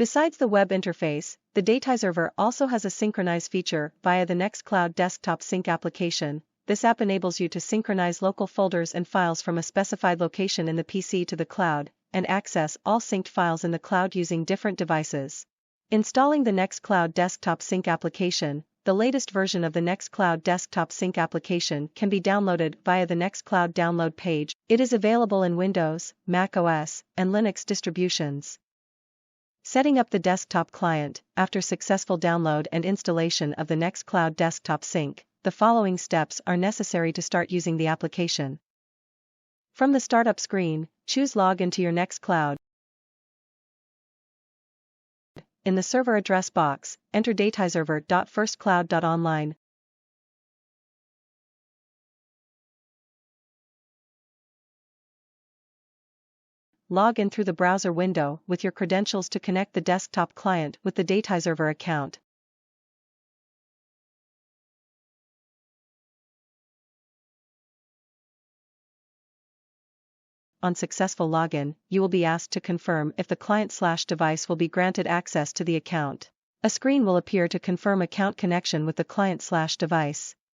Besides the web interface, the Dateiserver also has a synchronize feature via the Nextcloud Desktop Sync application. This app enables you to synchronize local folders and files from a specified location in the PC to the cloud, and access all synced files in the cloud using different devices. Installing the Nextcloud Desktop Sync application. The latest version of the Nextcloud Desktop Sync application can be downloaded via the Nextcloud download page. It is available in Windows, Mac OS, and Linux distributions. Setting up the desktop client. After successful download and installation of the Nextcloud Desktop Sync, the following steps are necessary to start using the application. From the startup screen, choose Log into your Nextcloud. In the server address box, enter dateiserver.firstcloud.online. Log in through the browser window with your credentials to connect the desktop client with the Dateiserver account. On successful login, you will be asked to confirm if the client/device will be granted access to the account. A screen will appear to confirm account connection with the client/device.